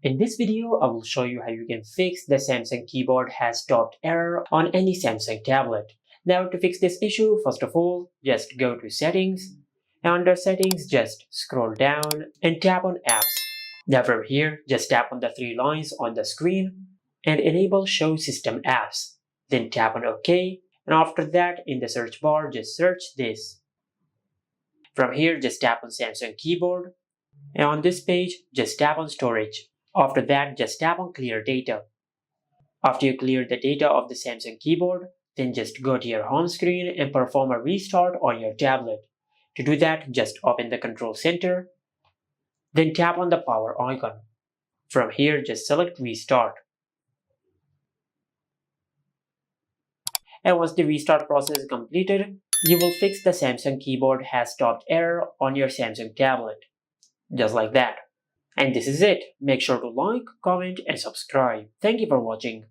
In this video, I will show you how you can fix the Samsung keyboard has stopped error on any Samsung tablet. Now to fix this issue, first of all, just go to Settings. And under Settings, just scroll down and tap on Apps. Now from here, just tap on the three lines on the screen and enable Show System Apps. Then tap on OK, and after that, in the search bar, just search this. From here, just tap on Samsung keyboard. And on this page, just tap on Storage. After that, just tap on Clear Data. After you clear the data of the Samsung keyboard, then just go to your home screen and perform a restart on your tablet. To do that, just open the Control Center, then tap on the power icon. From here, just select Restart. And once the restart process is completed, you will fix the Samsung keyboard has stopped error on your Samsung tablet. Just like that. And this is it. Make sure to like, comment, and subscribe. Thank you for watching.